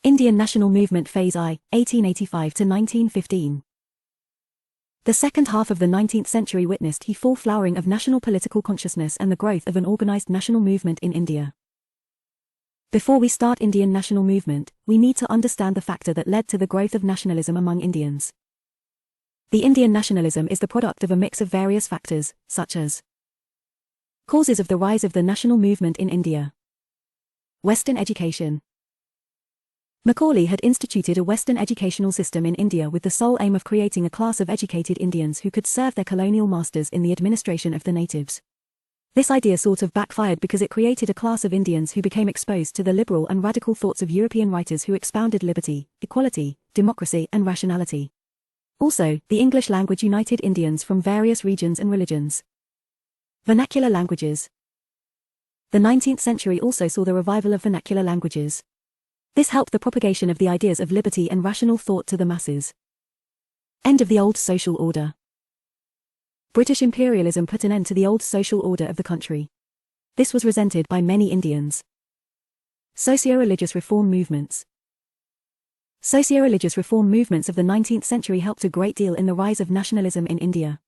Indian National Movement Phase I, 1885 to 1915. The second half of the 19th century witnessed the full flowering of national political consciousness and the growth of an organized national movement in India. Before we start Indian national movement, we need to understand the factor that led to the growth of nationalism among Indians. The Indian nationalism is the product of a mix of various factors, such as causes of the rise of the national movement in India. Western education. Macaulay had instituted a Western educational system in India with the sole aim of creating a class of educated Indians who could serve their colonial masters in the administration of the natives. This idea sort of backfired because it created a class of Indians who became exposed to the liberal and radical thoughts of European writers who expounded liberty, equality, democracy and rationality. Also, the English language united Indians from various regions and religions. Vernacular languages. The 19th century also saw the revival of vernacular languages. This helped the propagation of the ideas of liberty and rational thought to the masses. End of the old social order. British imperialism put an end to the old social order of the country. This was resented by many Indians. Socio-religious reform movements. Socio-religious reform movements of the 19th century helped a great deal in the rise of nationalism in India.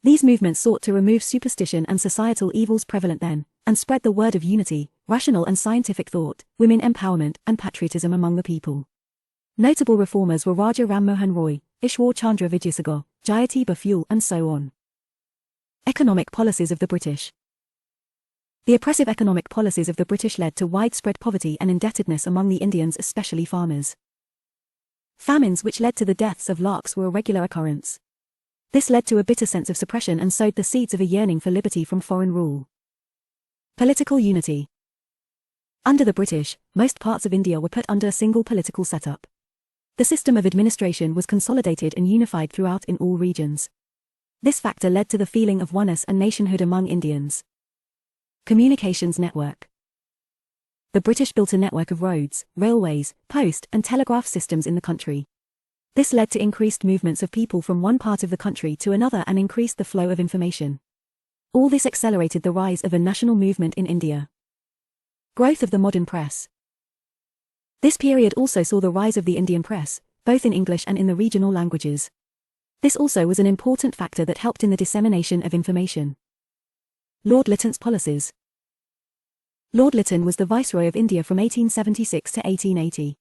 These movements sought to remove superstition and societal evils prevalent then, and spread the word of unity, rational and scientific thought, women empowerment, and patriotism among the people. Notable reformers were Raja Ram Mohan Roy, Ishwar Chandra Vidyasagar, Jyotiba Phule, and so on. Economic policies of the British. The oppressive economic policies of the British led to widespread poverty and indebtedness among the Indians, especially farmers. Famines which led to the deaths of lakhs were a regular occurrence. This led to a bitter sense of suppression and sowed the seeds of a yearning for liberty from foreign rule. Political unity. Under the British, most parts of India were put under a single political setup. The system of administration was consolidated and unified throughout in all regions. This factor led to the feeling of oneness and nationhood among Indians. Communications network. The British built a network of roads, railways, post, and telegraph systems in the country. This led to increased movements of people from one part of the country to another and increased the flow of information. All this accelerated the rise of a national movement in India. Growth of the modern press. This period also saw the rise of the Indian press, both in English and in the regional languages. This also was an important factor that helped in the dissemination of information. Lord Lytton's policies. Lord Lytton was the Viceroy of India from 1876 to 1880.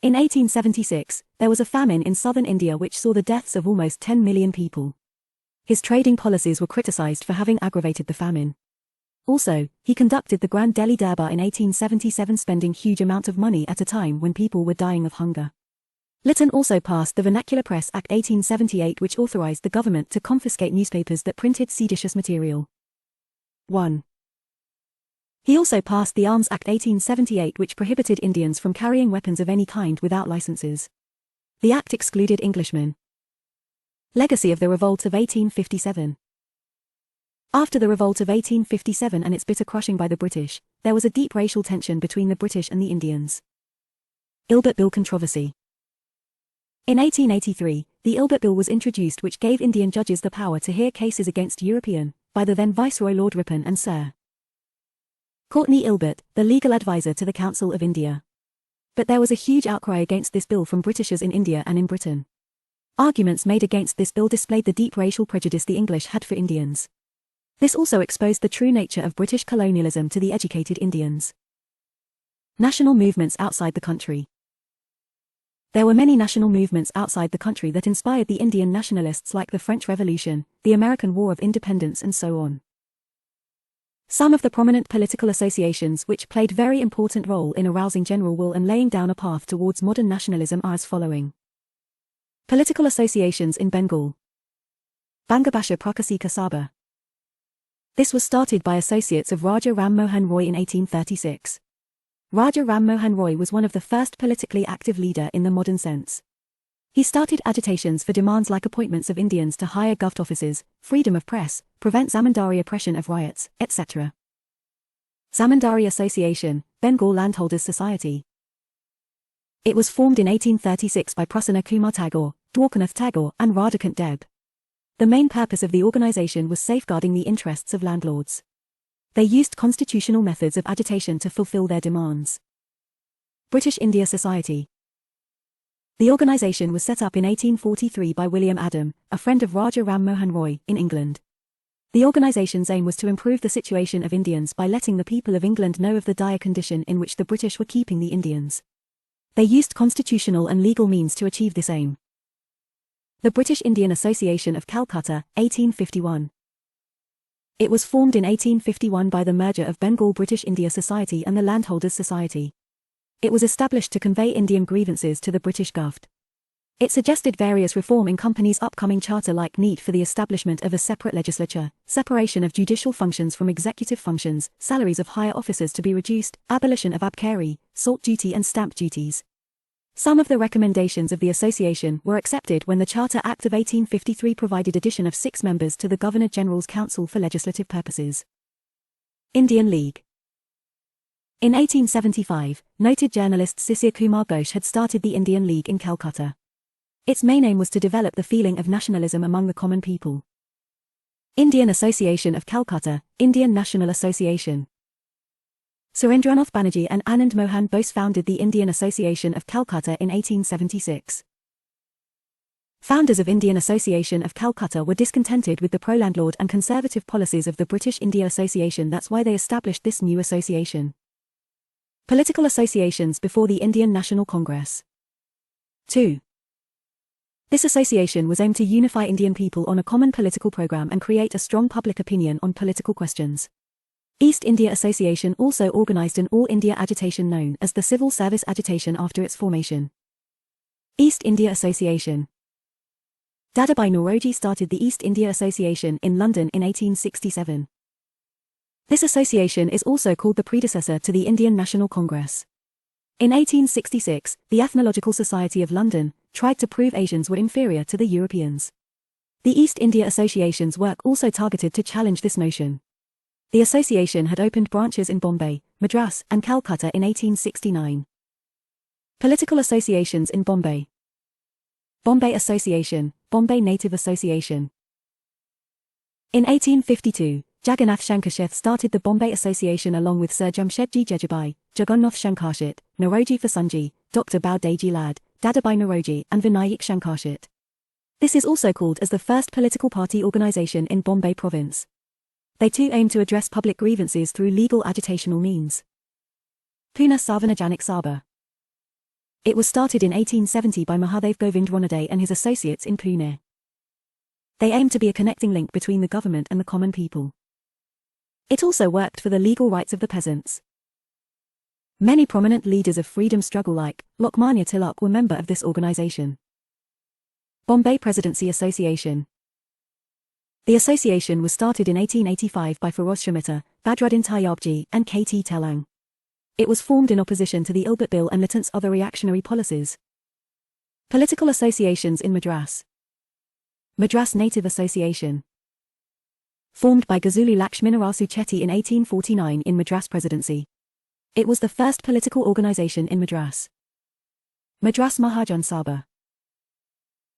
In 1876, there was a famine in southern India which saw the deaths of almost 10 million people. His trading policies were criticized for having aggravated the famine. Also, he conducted the Grand Delhi Durbar in 1877, spending huge amount of money at a time when people were dying of hunger. Lytton also passed the Vernacular Press Act 1878, which authorized the government to confiscate newspapers that printed seditious material. 1. He also passed the Arms Act 1878, which prohibited Indians from carrying weapons of any kind without licenses. The act excluded Englishmen. Legacy of the Revolt of 1857. After the Revolt of 1857 and its bitter crushing by the British, there was a deep racial tension between the British and the Indians. Ilbert Bill controversy. In 1883, the Ilbert Bill was introduced, which gave Indian judges the power to hear cases against European, by the then Viceroy Lord Ripon and Sir Courtney Ilbert, the legal advisor to the Council of India. But there was a huge outcry against this bill from Britishers in India and in Britain. Arguments made against this bill displayed the deep racial prejudice the English had for Indians. This also exposed the true nature of British colonialism to the educated Indians. National movements outside the country. There were many national movements outside the country that inspired the Indian nationalists, like the French Revolution, the American War of Independence, and so on. Some of the prominent political associations which played very important role in arousing general will and laying down a path towards modern nationalism are as following. Political associations in Bengal. Bangabasha Prakasika Sabha. This was started by associates of Raja Ram Mohan Roy in 1836. Raja Ram Mohan Roy was one of the first politically active leader in the modern sense. He started agitations for demands like appointments of Indians to higher govt offices, freedom of press, prevent zamindari oppression of riots, etc. Zamindari Association, Bengal Landholders Society. It was formed in 1836 by Prasanna Kumar Tagore, Dwarkanath Tagore, and Radhakant Deb. The main purpose of the organization was safeguarding the interests of landlords. They used constitutional methods of agitation to fulfill their demands. British India Society. The organisation was set up in 1843 by William Adam, a friend of Raja Ram Mohan Roy, in England. The organisation's aim was to improve the situation of Indians by letting the people of England know of the dire condition in which the British were keeping the Indians. They used constitutional and legal means to achieve this aim. The British Indian Association of Calcutta, 1851. It was formed in 1851 by the merger of Bengal British India Society and the Landholders Society. It was established to convey Indian grievances to the British Govt. It suggested various reform in company's upcoming charter like need for the establishment of a separate legislature, separation of judicial functions from executive functions, salaries of higher officers to be reduced, abolition of abkari, salt duty and stamp duties. Some of the recommendations of the association were accepted when the Charter Act of 1853 provided addition of 6 members to the Governor-General's Council for legislative purposes. Indian League. In 1875, noted journalist Sisir Kumar Ghosh had started the Indian League in Calcutta. Its main aim was to develop the feeling of nationalism among the common people. Indian Association of Calcutta, Indian National Association. Surendranath Banerjee and Anand Mohan Bose founded the Indian Association of Calcutta in 1876. Founders of Indian Association of Calcutta were discontented with the pro-landlord and conservative policies of the British India Association. That's why they established this new association. Political associations before the Indian National Congress. 2. This association was aimed to unify Indian people on a common political program and create a strong public opinion on political questions. East India Association also organised an all-India agitation known as the Civil Service Agitation after its formation. East India Association. Dadabhai Naoroji started the East India Association in London in 1867. This association is also called the predecessor to the Indian National Congress. In 1866, the Ethnological Society of London tried to prove Asians were inferior to the Europeans. The East India Association's work also targeted to challenge this notion. The association had opened branches in Bombay, Madras, and Calcutta in 1869. Political associations in Bombay. Bombay Association, Bombay Native Association. In 1852, Jagannath Shankarsheth started the Bombay Association along with Sir Jamshedji Jejabai, Jagannath Shankarsheth, Naroji Fasunji, Dr. Baudeji Lad, Dadabhai Naoroji and Vinayak Shankarsheth. This is also called as the first political party organisation in Bombay province. They too aim to address public grievances through legal agitational means. Pune Sarvanajanik Sabha. It was started in 1870 by Mahadev Govind Ranade and his associates in Pune. They aimed to be a connecting link between the government and the common people. It also worked for the legal rights of the peasants. Many prominent leaders of freedom struggle like Lokmanya Tilak were member of this organisation. Bombay Presidency Association. The association was started in 1885 by Feroz Shah Mehta, Badruddin Tayyabji and K.T. Telang. It was formed in opposition to the Ilbert Bill and Lieutenant's other reactionary policies. Political associations in Madras. Madras Native Association. Formed by Gazuli Lakshminarasu Chetty in 1849 in Madras Presidency. It was the first political organisation in Madras. Madras Mahajan Sabha.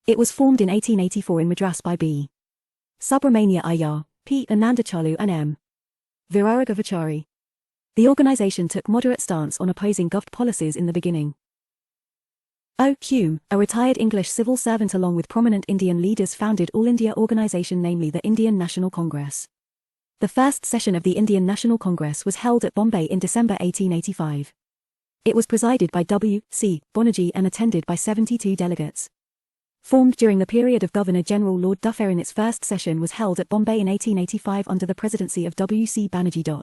It was formed in 1884 in Madras by B. Subramania Iyer, P. Anandachalu and M. Viraragavachari. The organisation took moderate stance on opposing Govt policies in the beginning. O. Hume, a retired English civil servant along with prominent Indian leaders founded All India organisation namely the Indian National Congress. The first session of the Indian National Congress was held at Bombay in December 1885. It was presided by W. C. Banerjee and attended by 72 delegates. Formed during the period of Governor-General Lord Dufferin, its first session was held at Bombay in 1885 under the presidency of W. C. Banerjee.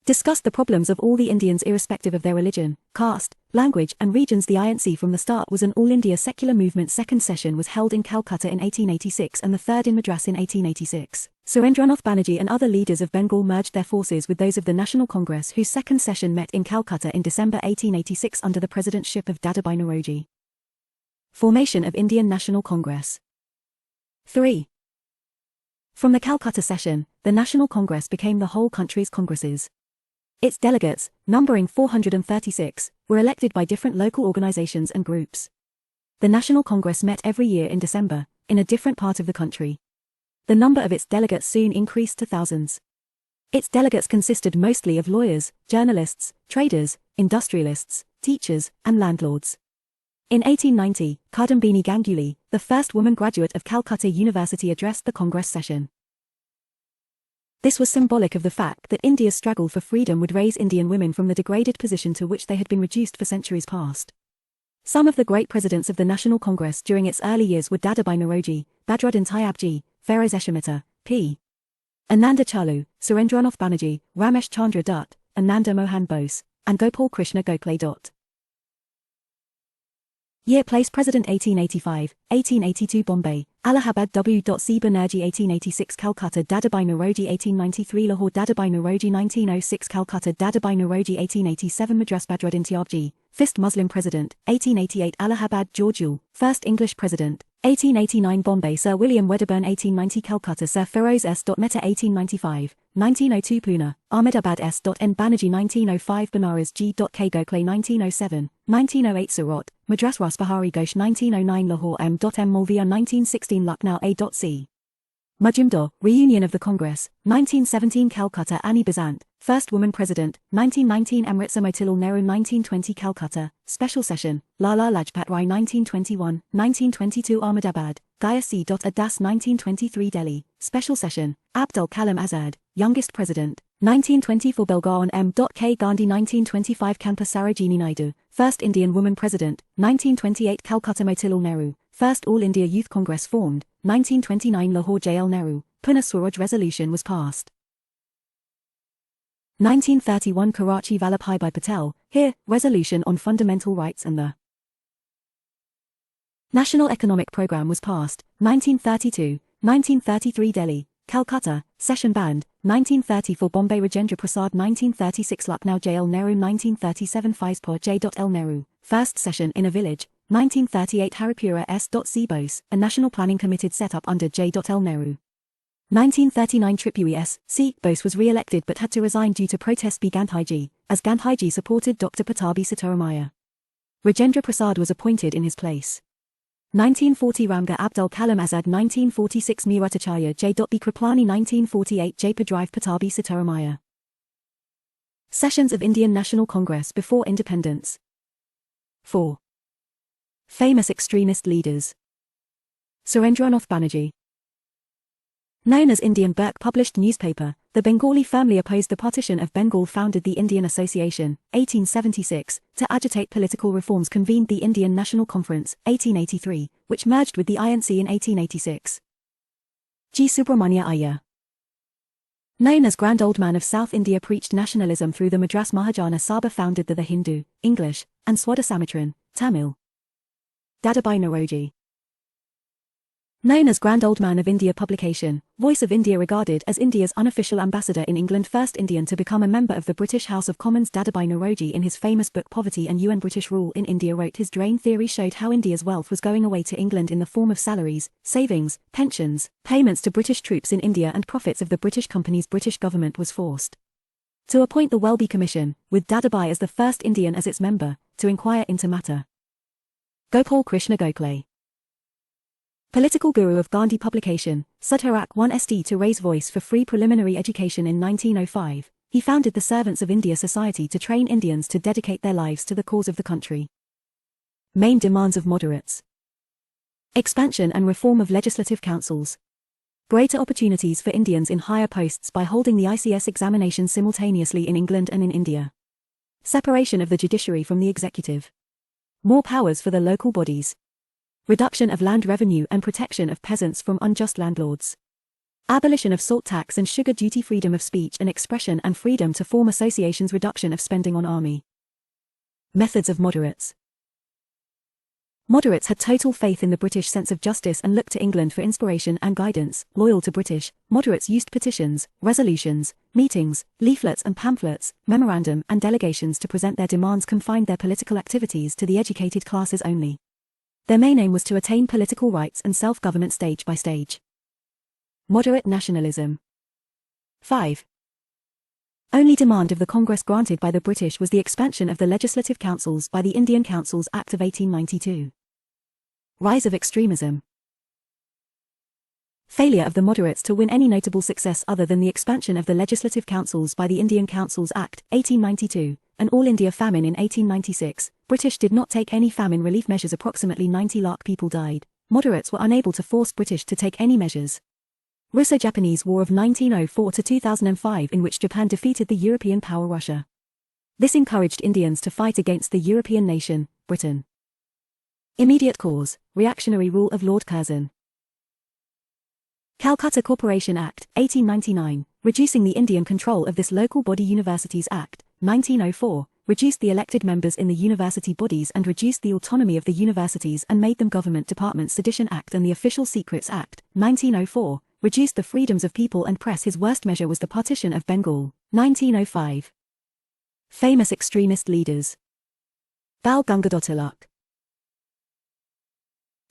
Discussed the problems of all the Indians irrespective of their religion, caste, language and regions. The INC from the start was an all-India secular movement. Second session was held in Calcutta in 1886 and the third in Madras in 1886. Surendranath Banerjee and other leaders of Bengal merged their forces with those of the National Congress, whose second session met in Calcutta in December 1886 under the presidentship of Dadabhai Naoroji. Formation of Indian National Congress. 3. From the Calcutta session, the National Congress became the whole country's congresses. Its delegates, numbering 436, were elected by different local organizations and groups. The National Congress met every year in December, in a different part of the country. The number of its delegates soon increased to thousands. Its delegates consisted mostly of lawyers, journalists, traders, industrialists, teachers, and landlords. In 1890, Kadambini Ganguly, the first woman graduate of Calcutta University, addressed the Congress session. This was symbolic of the fact that India's struggle for freedom would raise Indian women from the degraded position to which they had been reduced for centuries past. Some of the great presidents of the National Congress during its early years were Dadabhai Naoroji, Badruddin Tyabji, Feroz Eshamita, P. Ananda Chalu, Surendranath Banerjee, Ramesh Chandra Dutt, Ananda Mohan Bose, and Gopal Krishna Gokhale. Year Place President 1885, 1882 Bombay, Allahabad W.C. Banerjee 1886 Calcutta Dadabhai Naoroji 1893 Lahore Dadabhai Naoroji 1906 Calcutta Dadabhai Naoroji 1887 Madras Badruddin Tyabji, First Muslim President, 1888 Allahabad Georgiou, First English President, 1889 Bombay Sir William Wedderburn 1890 Calcutta Sir Feroz S. Mehta 1895, 1902 Pune, Ahmedabad S. N. Banerjee 1905 Banaras G. K. Gokhale 1907, 1908 Surat, Madras Ras Bahari Ghosh 1909 Lahore M. Maulviya 1916 Lucknow A.C. Majumdar, Reunion of the Congress, 1917 Calcutta Annie Besant, First Woman President, 1919 Amritsar Motilal Nehru 1920 Calcutta, Special Session, Lala Lajpat Rai 1921, 1922 Ahmedabad, Gaya C. Adas 1923 Delhi, Special Session, Abdul Kalam Azad, Youngest President, 1924 Belgaon M. K. Gandhi 1925 Kampa Sarojini Naidu, First Indian Woman President, 1928 Calcutta Motilal Nehru, First All India Youth Congress formed, 1929 Lahore J.L. Nehru, Pune Swaraj Resolution was passed. 1931 Karachi Vallabhbhai Patel, here, Resolution on Fundamental Rights and the National Economic Programme was passed, 1932, 1933 Delhi, Calcutta, Session Band, 1934 Bombay Rajendra Prasad 1936 Lucknow J.L. Nehru 1937 Faizpur J.L. Nehru, First Session in a Village, 1938 Haripura S.C. Bose, a National Planning Committee set up under J.L. Nehru. 1939 Tripuri S.C. Bose was re-elected but had to resign due to protest by Gandhiji, as Gandhiji supported Dr. Pattabhi Sitaramaiah. Rajendra Prasad was appointed in his place. 1940 Ramgar Abdul Kalam Azad 1946 Meerutacharya J.B. Kripalani 1948 J. Padrive Pattabhi Sitaramaiah. Sessions of Indian National Congress before independence. 4. Famous extremist leaders. Surendranath Banerjee. Known as Indian Burke published newspaper, the Bengali family opposed the partition of Bengal, founded the Indian Association, 1876, to agitate political reforms, convened the Indian National Conference, 1883, which merged with the INC in 1886. G. Subramania Iyer. Known as Grand Old Man of South India, preached nationalism through the Madras Mahajana Sabha, founded the Hindu, English, and Swadesamitran, Tamil. Dadabhai Naoroji. Known as Grand Old Man of India publication, Voice of India, regarded as India's unofficial ambassador in England, first Indian to become a member of the British House of Commons, Dadabhai Naoroji in his famous book Poverty and UN British Rule in India wrote his drain theory showed how India's wealth was going away to England in the form of salaries, savings, pensions, payments to British troops in India and profits of the British companies. British government was forced to appoint the Welby Commission, with Dadabhai as the first Indian as its member, to inquire into matter. Gopal Krishna Gokhale. Political guru of Gandhi publication, Sudharak 1 St. To raise voice for free preliminary education in 1905, he founded the Servants of India Society to train Indians to dedicate their lives to the cause of the country. Main demands of moderates. Expansion and reform of legislative councils. Greater opportunities for Indians in higher posts by holding the ICS examination simultaneously in England and in India. Separation of the judiciary from the executive. More powers for the local bodies. Reduction of land revenue and protection of peasants from unjust landlords. Abolition of salt tax and sugar duty. Freedom of speech and expression and freedom to form associations. Reduction of spending on army. Methods of moderates. Moderates had total faith in the British sense of justice and looked to England for inspiration and guidance. Loyal to British, moderates used petitions, resolutions, meetings, leaflets and pamphlets, memorandum and delegations to present their demands. Confined their political activities to the educated classes only. Their main aim was to attain political rights and self-government stage by stage. Moderate nationalism. 5. Only demand of the Congress granted by the British was the expansion of the legislative councils by the Indian Councils Act of 1892. Rise of extremism. Failure of the moderates to win any notable success other than the expansion of the legislative councils by the Indian Councils Act, 1892, an All India famine in 1896, British did not take any famine relief measures. Approximately 90 lakh people died. Moderates were unable to force British to take any measures. Russo-Japanese War of 1904 to 2005, in which Japan defeated the European power Russia. This encouraged Indians to fight against the European nation, Britain. Immediate cause, reactionary rule of Lord Curzon. Calcutta Corporation Act, 1899, reducing the Indian control of this local body. Universities Act, 1904, reduced the elected members in the university bodies and reduced the autonomy of the universities and made them government departments. Sedition Act and the Official Secrets Act, 1904, reduced the freedoms of people and press. His worst measure was the partition of Bengal, 1905. Famous extremist leaders. Bal Gangadhar Tilak.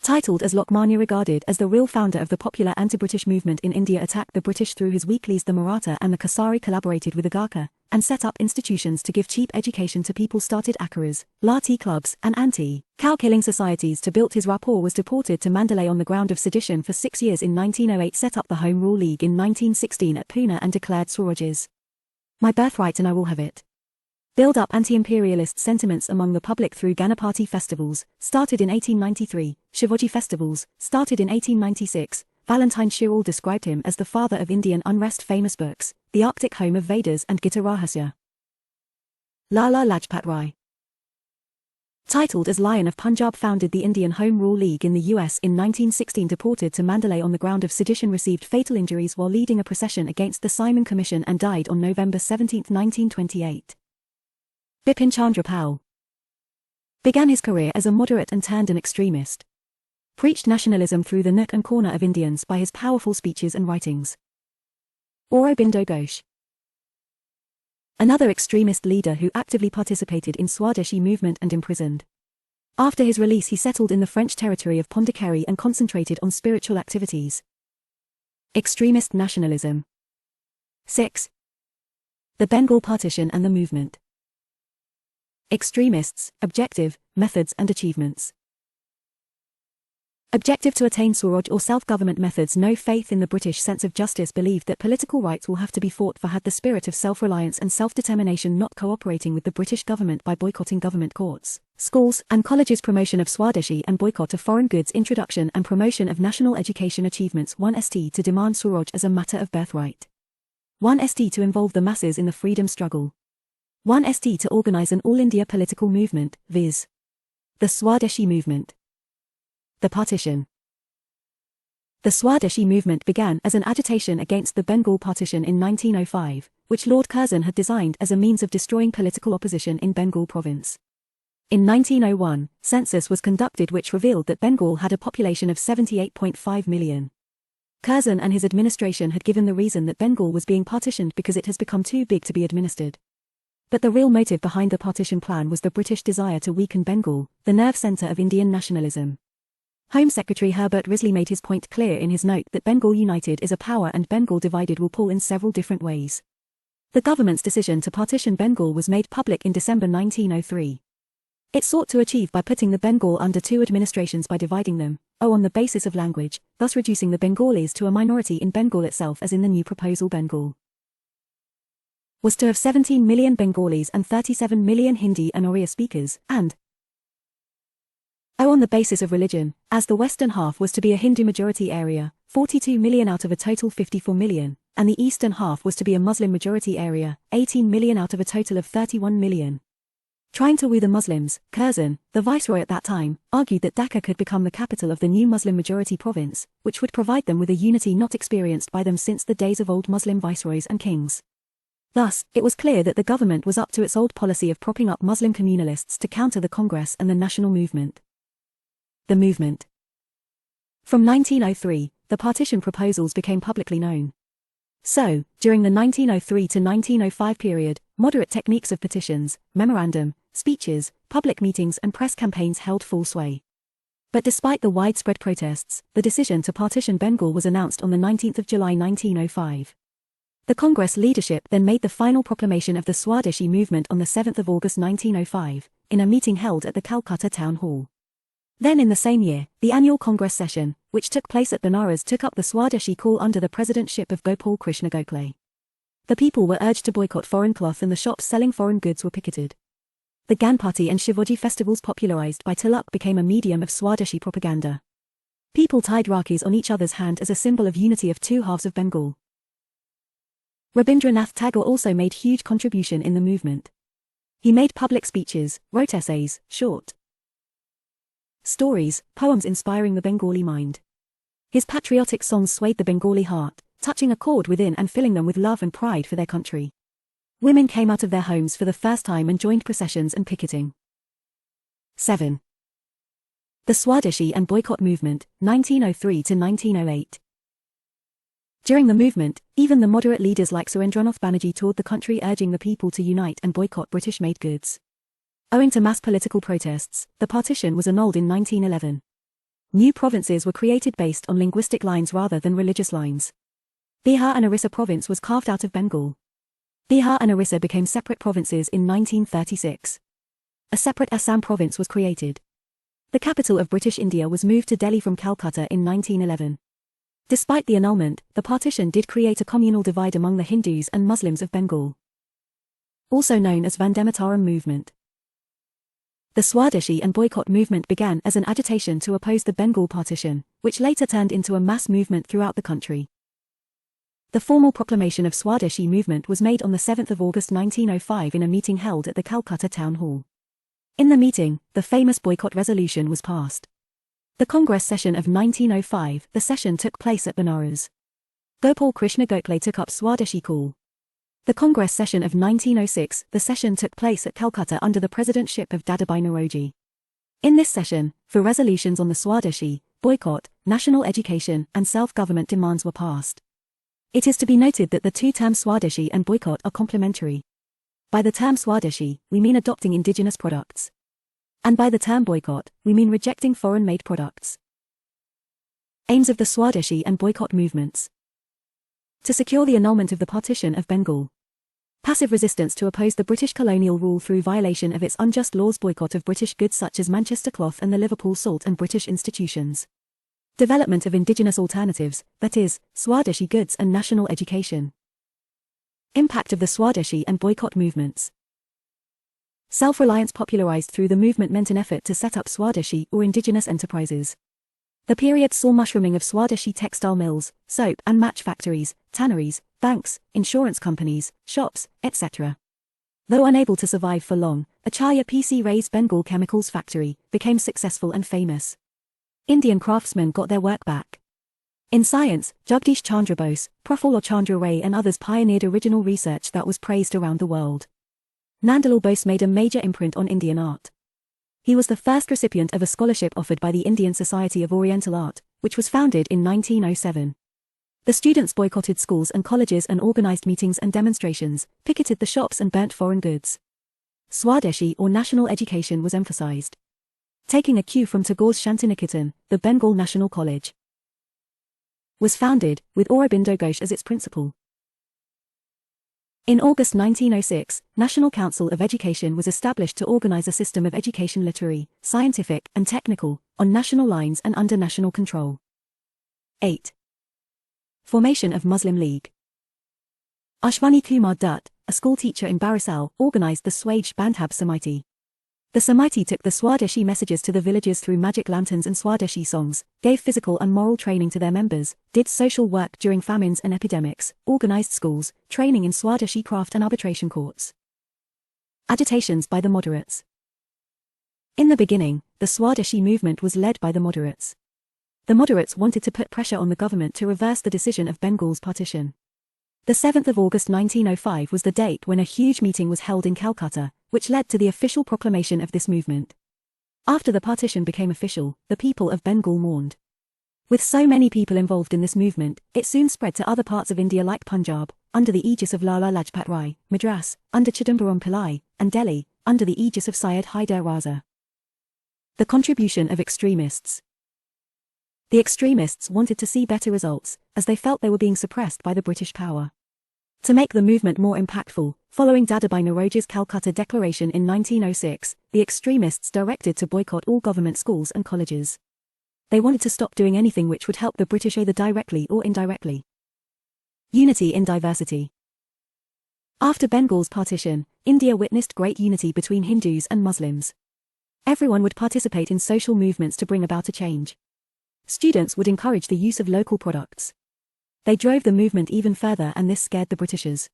Titled as Lokmanya, regarded as the real founder of the popular anti-British movement in India, attacked the British through his weeklies. The Maratha and the Kasari collaborated with the Gurkha and set up institutions to give cheap education to people, started Akharas, Lati clubs and anti-cow killing societies to build his rapport, was deported to Mandalay on the ground of sedition for 6 years. In 1908 set up the Home Rule League in 1916 at Pune and declared Swaraj is my birthright and I will have it. Build up anti-imperialist sentiments among the public through Ganapati festivals, started in 1893, Shivaji festivals, started in 1896. Valentine Shirall described him as the father of Indian unrest. Famous books, The Arctic Home of Vedas and Gita Rahasya. Lala Lajpat Rai. Titled as Lion of Punjab, founded the Indian Home Rule League in the US in 1916, deported to Mandalay on the ground of sedition, received fatal injuries while leading a procession against the Simon Commission and died on November 17, 1928. Bipin Chandra Pal. Began his career as a moderate and turned an extremist. Preached nationalism through the nook and corner of Indians by his powerful speeches and writings. Aurobindo Ghosh. Another extremist leader who actively participated in Swadeshi movement and imprisoned. After his release he settled in the French territory of Pondicherry and concentrated on spiritual activities. Extremist nationalism. 6. The Bengal Partition and the movement. Extremists, objective, methods and achievements. Objective: to attain Swaraj or self-government. Methods: no faith in the British sense of justice, believed that political rights will have to be fought for, had the spirit of self-reliance and self-determination, not cooperating with the British government by boycotting government courts, schools and colleges. Promotion of Swadeshi and boycott of foreign goods. Introduction and promotion of national education. Achievements: 1st to demand Swaraj as a matter of birthright. 1st to involve the masses in the freedom struggle. 1st to organize an all-India political movement, viz. the Swadeshi movement. The partition. The Swadeshi movement began as an agitation against the Bengal partition in 1905, which Lord Curzon had designed as a means of destroying political opposition in Bengal province. In 1901, census was conducted which revealed that Bengal had a population of 78.5 million. Curzon and his administration had given the reason that Bengal was being partitioned because it has become too big to be administered. But the real motive behind the partition plan was the British desire to weaken Bengal, the nerve centre of Indian nationalism. Home Secretary Herbert Risley made his point clear in his note that Bengal united is a power and Bengal divided will pull in several different ways. The government's decision to partition Bengal was made public in December 1903. It sought to achieve by putting the Bengal under two administrations by dividing them, on the basis of language, thus reducing the Bengalis to a minority in Bengal itself, as in the new proposal. Bengal was to have 17 million Bengalis and 37 million Hindi and Oriya speakers, and on the basis of religion, as the western half was to be a Hindu majority area, 42 million out of a total 54 million, and the eastern half was to be a Muslim majority area, 18 million out of a total of 31 million. Trying to woo the Muslims, Curzon, the viceroy at that time, argued that Dhaka could become the capital of the new Muslim majority province, which would provide them with a unity not experienced by them since the days of old Muslim viceroys and kings. Thus, it was clear that the government was up to its old policy of propping up Muslim communalists to counter the Congress and the national movement. The movement. From 1903, the partition proposals became publicly known. So, during the 1903 to 1905 period, moderate techniques of petitions, memorandum, speeches, public meetings and press campaigns held full sway. But despite the widespread protests, the decision to partition Bengal was announced on the 19th of July 1905. The Congress leadership then made the final proclamation of the Swadeshi movement on the 7th of August 1905, in a meeting held at the Calcutta Town Hall. Then in the same year, the annual Congress session, which took place at Banaras, took up the Swadeshi call under the presidentship of Gopal Krishna Gokhale. The people were urged to boycott foreign cloth and the shops selling foreign goods were picketed. The Ganpati and Shivaji festivals popularized by Tilak became a medium of Swadeshi propaganda. People tied Rakis on each other's hand as a symbol of unity of two halves of Bengal. Rabindranath Tagore also made huge contribution in the movement. He made public speeches, wrote essays, short stories, poems inspiring the Bengali mind. His patriotic songs swayed the Bengali heart, touching a chord within and filling them with love and pride for their country. Women came out of their homes for the first time and joined processions and picketing. 7. The Swadeshi and Boycott Movement, 1903 to 1908. During the movement, even the moderate leaders like Surendranath Banerjee toured the country urging the people to unite and boycott British-made goods. Owing to mass political protests, the partition was annulled in 1911. New provinces were created based on linguistic lines rather than religious lines. Bihar and Orissa province was carved out of Bengal. Bihar and Orissa became separate provinces in 1936. A separate Assam province was created. The capital of British India was moved to Delhi from Calcutta in 1911. Despite the annulment, the partition did create a communal divide among the Hindus and Muslims of Bengal. Also known as Vande Mataram movement. The Swadeshi and Boycott movement began as an agitation to oppose the Bengal partition, which later turned into a mass movement throughout the country. The formal proclamation of Swadeshi movement was made on the 7th of August 1905 in a meeting held at the Calcutta Town Hall. In the meeting, the famous boycott resolution was passed. The Congress session of 1905, the session took place at Banaras. Gopal Krishna Gokhale took up Swadeshi call. The Congress session of 1906, the session took place at Calcutta under the presidentship of Dadabhai Naoroji. In this session, for resolutions on the Swadeshi, boycott, national education and self-government demands were passed. It is to be noted that the two terms Swadeshi and boycott are complementary. By the term Swadeshi, we mean adopting indigenous products. And by the term boycott, we mean rejecting foreign-made products. Aims of the Swadeshi and boycott movements. To secure the annulment of the partition of Bengal. Passive resistance to oppose the British colonial rule through violation of its unjust laws. Boycott of British goods such as Manchester cloth and the Liverpool salt and British institutions. Development of indigenous alternatives, that is, Swadeshi goods and national education. Impact of the Swadeshi and boycott movements. Self-reliance popularized through the movement meant an effort to set up Swadeshi or indigenous enterprises. The period saw mushrooming of Swadeshi textile mills, soap and match factories, tanneries, banks, insurance companies, shops, etc. Though unable to survive for long, Acharya P.C. Ray's Bengal Chemicals Factory became successful and famous. Indian craftsmen got their work back. In science, Jagdish Chandra Bose, Prafulla Chandra Ray and others pioneered original research that was praised around the world. Nandalal Bose made a major imprint on Indian art. He was the first recipient of a scholarship offered by the Indian Society of Oriental Art, which was founded in 1907. The students boycotted schools and colleges and organized meetings and demonstrations, picketed the shops and burnt foreign goods. Swadeshi or national education was emphasized. Taking a cue from Tagore's Shantiniketan, the Bengal National College was founded, with Aurobindo Ghosh as its principal. In August 1906, National Council of Education was established to organize a system of education literary, scientific, and technical, on national lines and under national control. 8. Formation of Muslim League. Ashwani Kumar Dutt, a school teacher in Barisal, organized the Swaj Bandhab Samiti. The Samiti took the Swadeshi messages to the villages through magic lanterns and Swadeshi songs, gave physical and moral training to their members, did social work during famines and epidemics, organized schools, training in Swadeshi craft and arbitration courts. Agitations by the moderates. In the beginning, the Swadeshi movement was led by the moderates. The moderates wanted to put pressure on the government to reverse the decision of Bengal's partition. The 7th of August 1905 was the date when a huge meeting was held in Calcutta, which led to the official proclamation of this movement. After the partition became official, the people of Bengal mourned. With so many people involved in this movement, it soon spread to other parts of India like Punjab, under the aegis of Lala Lajpat Rai, Madras, under Chidambaram Pillai, and Delhi, under the aegis of Syed Hyder Raza. The contribution of extremists. The extremists wanted to see better results, as they felt they were being suppressed by the British power. To make the movement more impactful, following Dadabhai Naoroji's Calcutta Declaration in 1906, the extremists directed to boycott all government schools and colleges. They wanted to stop doing anything which would help the British either directly or indirectly. Unity in diversity. After Bengal's partition, India witnessed great unity between Hindus and Muslims. Everyone would participate in social movements to bring about a change. Students would encourage the use of local products. They drove the movement even further, and this scared the Britishers.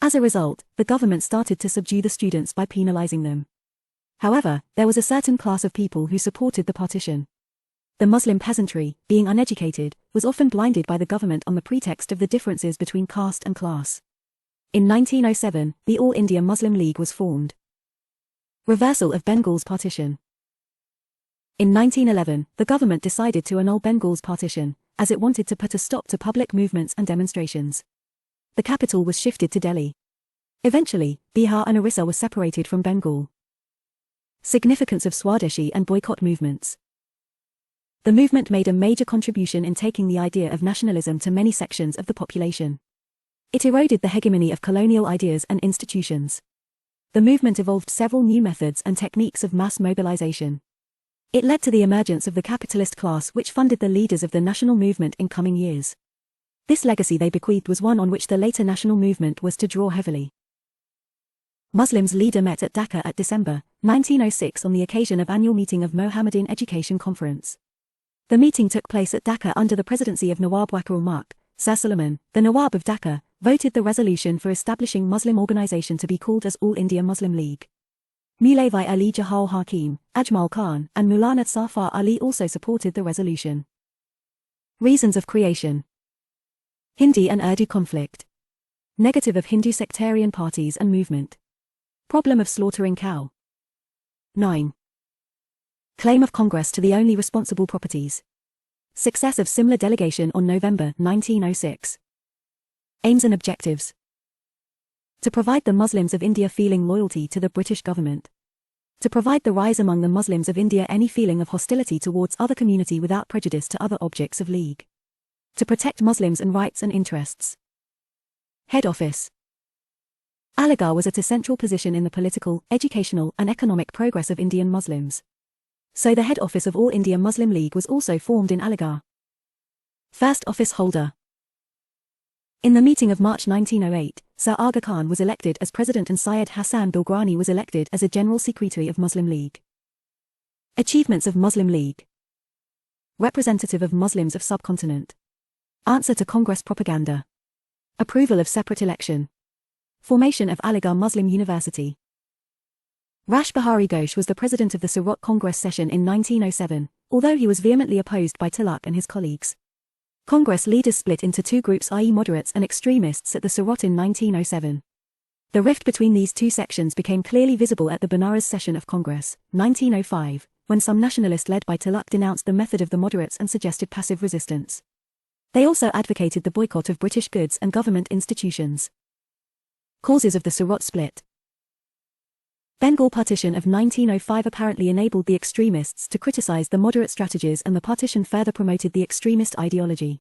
As a result, the government started to subdue the students by penalizing them. However, there was a certain class of people who supported the partition. The Muslim peasantry, being uneducated, was often blinded by the government on the pretext of the differences between caste and class. In 1907, the All India Muslim League was formed. Reversal of Bengal's partition. In 1911, the government decided to annul Bengal's partition, as it wanted to put a stop to public movements and demonstrations. The capital was shifted to Delhi. Eventually, Bihar and Orissa were separated from Bengal. Significance of Swadeshi and boycott movements. The movement made a major contribution in taking the idea of nationalism to many sections of the population. It eroded the hegemony of colonial ideas and institutions. The movement evolved several new methods and techniques of mass mobilization. It led to the emergence of the capitalist class, which funded the leaders of the national movement in coming years. This legacy they bequeathed was one on which the later national movement was to draw heavily. Muslims leader met at Dhaka at December 1906 on the occasion of annual meeting of Mohammedan Education Conference. The meeting took place at Dhaka under the presidency of Nawab Wakar ul Mulk. Sir Suleiman, the Nawab of Dhaka, voted the resolution for establishing Muslim organization to be called as All India Muslim League. Mulavi Ali Jahal Hakim, Ajmal Khan, and Maulana Safar Ali also supported the resolution. Reasons of creation. Hindi and Urdu conflict. Negative of Hindu sectarian parties and movement. Problem of slaughtering cow. 9. Claim of Congress to the only responsible properties. Success of Simla delegation on November 1906. Aims and objectives. To provide the Muslims of India feeling loyalty to the British government. To provide the rise among the Muslims of India any feeling of hostility towards other community without prejudice to other objects of league. To protect Muslims and rights and interests. Head office. Aligarh was at a central position in the political, educational and economic progress of Indian Muslims. So the head office of All India Muslim League was also formed in Aligarh. First office holder. In the meeting of March 1908, Sir Aga Khan was elected as president and Syed Hassan Bilgrani was elected as a general secretary of Muslim League. Achievements of Muslim League. Representative of Muslims of subcontinent. Answer to Congress propaganda. Approval of separate election. Formation of Aligarh Muslim University. Rash Bihari Ghosh was the president of the Surat Congress session in 1907, although he was vehemently opposed by Tilak and his colleagues. Congress leaders split into two groups, i.e. moderates and extremists, at the Surat in 1907. The rift between these two sections became clearly visible at the Benares session of Congress, 1905, when some nationalists led by Tilak denounced the method of the moderates and suggested passive resistance. They also advocated the boycott of British goods and government institutions. Causes of the Surat split. Bengal partition of 1905 apparently enabled the extremists to criticize the moderate strategies, and the partition further promoted the extremist ideology.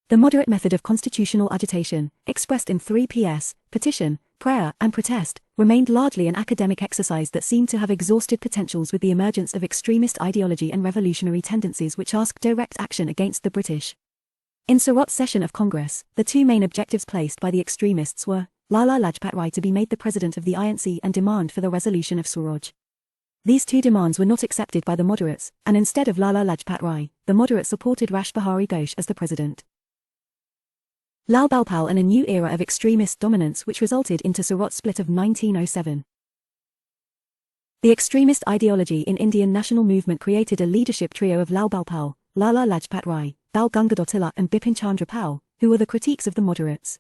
The moderate method of constitutional agitation, expressed in 3 Ps, petition, prayer, and protest, remained largely an academic exercise that seemed to have exhausted potentials with the emergence of extremist ideology and revolutionary tendencies which asked direct action against the British. In Surat session of Congress, the two main objectives placed by the extremists were Lala Lajpat Rai to be made the president of the INC and demand for the resolution of Swaraj. These two demands were not accepted by the moderates, and instead of Lala Lajpat Rai, the moderates supported Rash Bihari Ghosh as the president. Lal Balpal and a new era of extremist dominance which resulted into Surat split of 1907. The extremist ideology in Indian national movement created a leadership trio of Lal Balpal, Lala Lajpat Rai, Bal Gangadhar Tilak and Bipin Chandra Pal, who were the critiques of the moderates.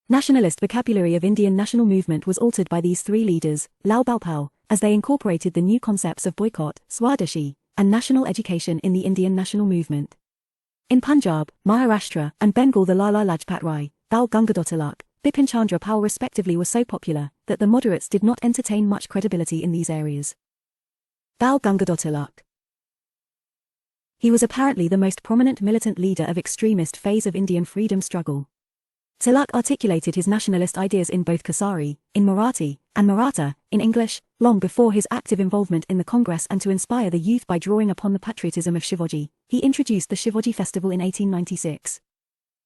Nationalist vocabulary of Indian national movement was altered by these three leaders, Lal Balpal, as they incorporated the new concepts of boycott, Swadeshi, and national education in the Indian national movement. In Punjab, Maharashtra, and Bengal, the Lala Lajpat Rai, Bal Gangadhar Tilak, Bipin Chandra Pal respectively were so popular that the moderates did not entertain much credibility in these areas. Bal Gangadhar Tilak. He was apparently the most prominent militant leader of extremist phase of Indian freedom struggle. Tilak articulated his nationalist ideas in both Kasari, in Marathi, and Maratha, in English, long before his active involvement in the Congress, and to inspire the youth by drawing upon the patriotism of Shivaji, he introduced the Shivaji Festival in 1896.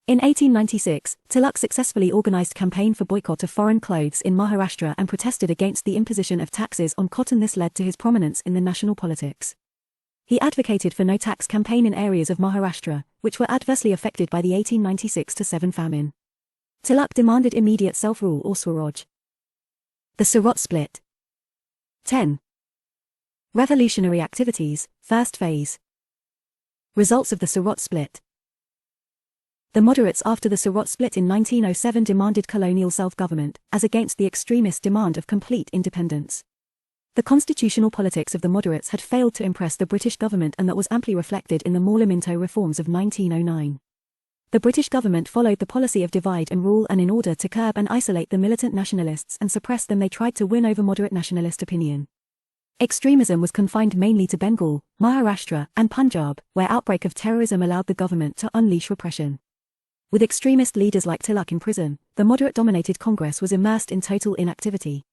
In 1896, Tilak successfully organized campaign for boycott of foreign clothes in Maharashtra and protested against the imposition of taxes on cotton. This led to his prominence in the national politics. He advocated for no-tax campaign in areas of Maharashtra, which were adversely affected by the 1896-7 famine. Tilak demanded immediate self-rule or Swaraj. The Surat Split. 10. Revolutionary activities, first phase. Results of the Surat Split. The moderates after the Surat Split in 1907 demanded colonial self-government, as against the extremist demand of complete independence. The constitutional politics of the moderates had failed to impress the British government, and that was amply reflected in the Morlaminto reforms of 1909. The British government followed the policy of divide and rule, and in order to curb and isolate the militant nationalists and suppress them, they tried to win over moderate nationalist opinion. Extremism was confined mainly to Bengal, Maharashtra, and Punjab, where outbreak of terrorism allowed the government to unleash repression. With extremist leaders like Tilak in prison, the moderate-dominated Congress was immersed in total inactivity.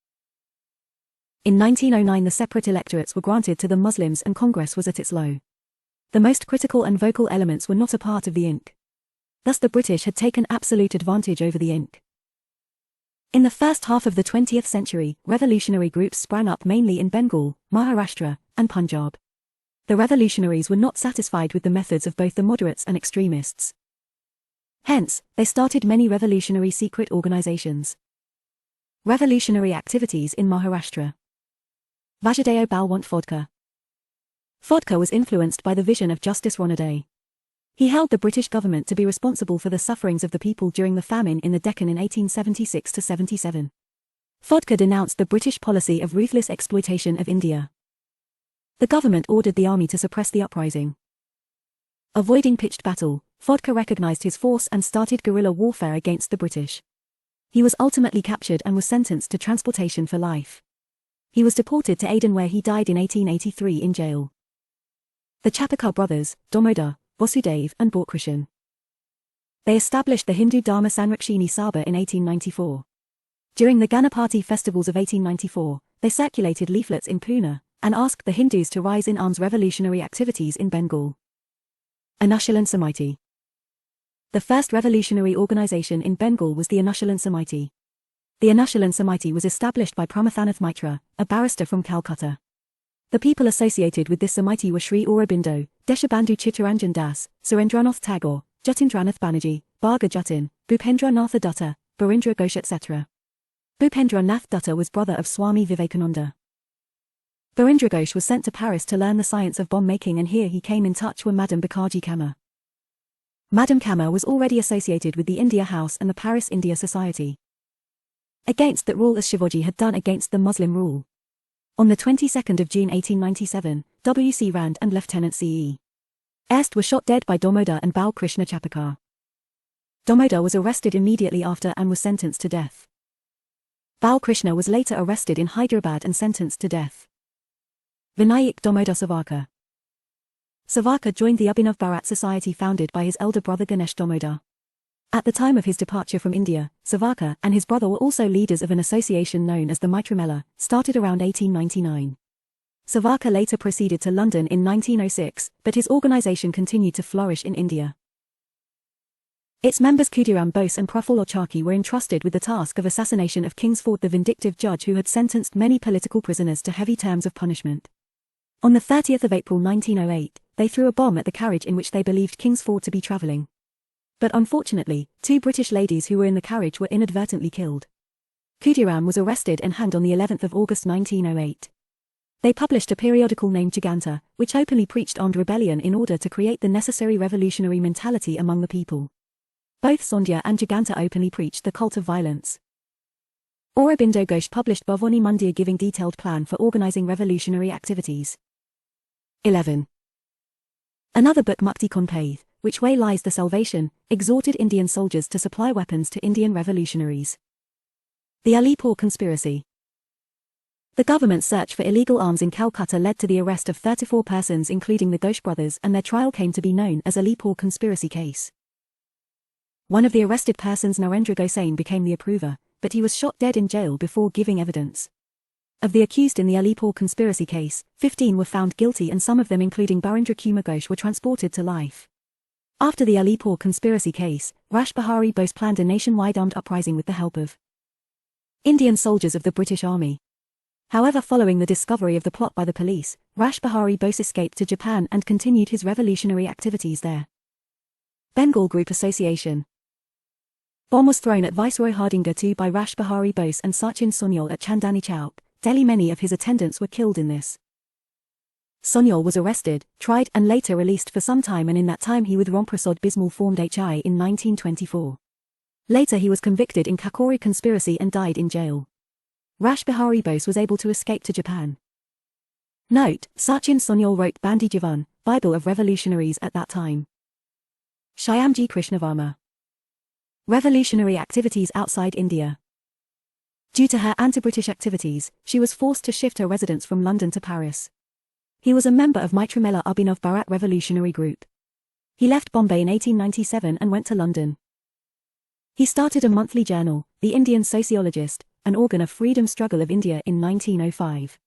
In 1909 the separate electorates were granted to the Muslims and Congress was at its low. The most critical and vocal elements were not a part of the INC. Thus the British had taken absolute advantage over the INC. In the first half of the 20th century, revolutionary groups sprang up mainly in Bengal, Maharashtra, and Punjab. The revolutionaries were not satisfied with the methods of both the moderates and extremists. Hence, they started many revolutionary secret organizations. Revolutionary activities in Maharashtra. Vasudev Balwant Fodka. Fodka was influenced by the vision of Justice Ranade. He held the British government to be responsible for the sufferings of the people during the famine in the Deccan in 1876-77. Fodka denounced the British policy of ruthless exploitation of India. The government ordered the army to suppress the uprising. Avoiding pitched battle, Fodka recognized his force and started guerrilla warfare against the British. He was ultimately captured and was sentenced to transportation for life. He was deported to Aden, where he died in 1883 in jail. The Chapekar brothers, Damodar, Vasudev, and Balkrishan. They established the Hindu Dharma Sanrakshini Sabha in 1894. During the Ganapati festivals of 1894, they circulated leaflets in Pune, and asked the Hindus to rise in arms. Revolutionary activities in Bengal. Anushilan Samiti. The first revolutionary organization in Bengal was the Anushilan Samiti. The Anushilan Samiti was established by Pramathanath Mitra, a barrister from Calcutta. The people associated with this Samiti were Sri Aurobindo, Deshabandhu Chittaranjan Das, Surendranath Tagore, Jatindranath Banerjee, Bharga Jatin, Bhupendra Nath Dutta, Barindra Ghosh, etc. Bhupendra Nath Dutta was brother of Swami Vivekananda. Barindra Ghosh was sent to Paris to learn the science of bomb making, and here he came in touch with Madame Bikaji Kama. Madame Kama was already associated with the India House and the Paris India Society. Against that rule as Shivaji had done against the Muslim rule. On the 22nd of June 1897, W.C. Rand and Lieutenant C.E. Erst were shot dead by Damodar and Balkrishna Chapekar. Damodar was arrested immediately after and was sentenced to death. Balkrishna was later arrested in Hyderabad and sentenced to death. Vinayak Damodar Savarkar. Savarkar joined the Abhinav Bharat Society founded by his elder brother Ganesh Damodar. At the time of his departure from India, Savarkar and his brother were also leaders of an association known as the Mitra Mela, started around 1899. Savarkar later proceeded to London in 1906, but his organization continued to flourish in India. Its members Khudiram Bose and Prafulla Charkhi were entrusted with the task of assassination of Kingsford, the vindictive judge who had sentenced many political prisoners to heavy terms of punishment. On the 30th of April 1908, they threw a bomb at the carriage in which they believed Kingsford to be travelling. But unfortunately, 2 British ladies who were in the carriage were inadvertently killed. Khudiram was arrested and hanged on the 11th of August 1908. They published a periodical named Jaganta, which openly preached armed rebellion in order to create the necessary revolutionary mentality among the people. Both Sondhya and Jaganta openly preached the cult of violence. Aurobindo Ghosh published Bhavani Mandir giving detailed plan for organizing revolutionary activities. 11. Another book Mukti Kon Path, which way lies the salvation, exhorted Indian soldiers to supply weapons to Indian revolutionaries. The Alipur Conspiracy. The government's search for illegal arms in Calcutta led to the arrest of 34 persons including the Ghosh brothers, and their trial came to be known as Alipur Conspiracy Case. One of the arrested persons, Narendra Gosain, became the approver, but he was shot dead in jail before giving evidence. Of the accused in the Alipore conspiracy case, 15 were found guilty and some of them, including Barindra Kumar Ghosh, were transported to life. After the Alipore conspiracy case, Rash Behari Bose planned a nationwide armed uprising with the help of Indian soldiers of the British Army. However, following the discovery of the plot by the police, Rash Behari Bose escaped to Japan and continued his revolutionary activities there. Bengal Group Association. Bomb was thrown at Viceroy Hardinge II by Rash Behari Bose and Sachin Sonyal at Chandani Chowk, Delhi. Many of his attendants were killed in this. Sonyal was arrested, tried and later released for some time, and in that time he with Ramprasad Bismal formed HI in 1924. Later he was convicted in Kakori conspiracy and died in jail. Rash Behari Bose was able to escape to Japan. Note: Sachin Sonyal wrote Bandi Javan, Bible of Revolutionaries at that time. Shyamji Krishnavarma. Revolutionary activities outside India. Due to her anti-British activities, she was forced to shift her residence from London to Paris. He was a member of Maitrimela Abhinav Bharat Revolutionary Group. He left Bombay in 1897 and went to London. He started a monthly journal, The Indian Sociologist, an organ of freedom struggle of India, in 1905.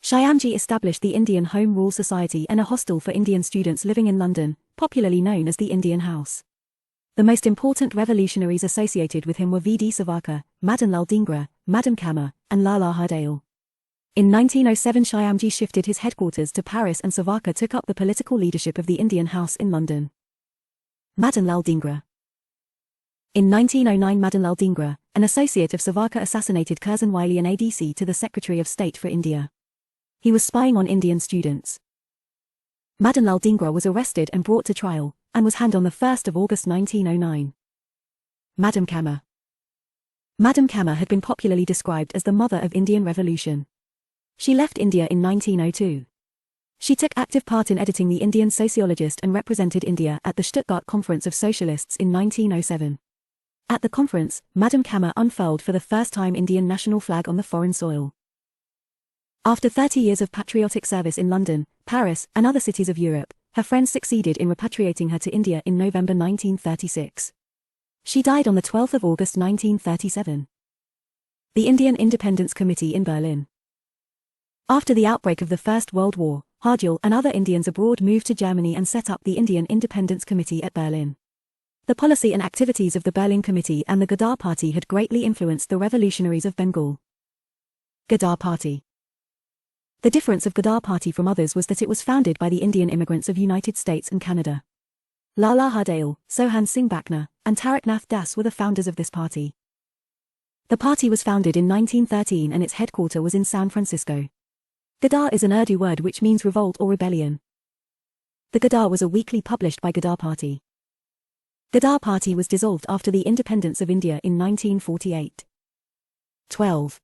Shyamji established the Indian Home Rule Society and a hostel for Indian students living in London, popularly known as the Indian House. The most important revolutionaries associated with him were V.D. Savarkar, Madan Lal Dhingra, Madam Kama, and Lala Hardale. In 1907 Shyamji shifted his headquarters to Paris and Savarkar took up the political leadership of the Indian House in London. Madan Lal Dhingra. In 1909 Madan Lal Dhingra, an associate of Savarkar, assassinated Curzon Wyllie, an ADC to the Secretary of State for India. He was spying on Indian students. Madan Lal Dhingra was arrested and brought to trial, and was hanged on the 1st of August 1909. Madam Kama. Madam Kama had been popularly described as the mother of Indian Revolution. She left India in 1902. She took active part in editing the Indian Sociologist and represented India at the Stuttgart Conference of Socialists in 1907. At the conference, Madam Kama unfurled for the first time Indian national flag on the foreign soil. After 30 years of patriotic service in London, Paris, and other cities of Europe, her friends succeeded in repatriating her to India in November 1936. She died on the 12th of August 1937. The Indian Independence Committee in Berlin. After the outbreak of the First World War, Harjul and other Indians abroad moved to Germany and set up the Indian Independence Committee at Berlin. The policy and activities of the Berlin Committee and the Ghadar Party had greatly influenced the revolutionaries of Bengal. Ghadar Party. The difference of Ghadar Party from others was that it was founded by the Indian immigrants of United States and Canada. Lala Hardale, Sohan Singh Bhakna, and Taraknath Das were the founders of this party. The party was founded in 1913 and its headquarters was in San Francisco. Ghadar is an Urdu word which means revolt or rebellion. The Ghadar was a weekly published by Ghadar Party. Ghadar Party was dissolved after the independence of India in 1948. 12.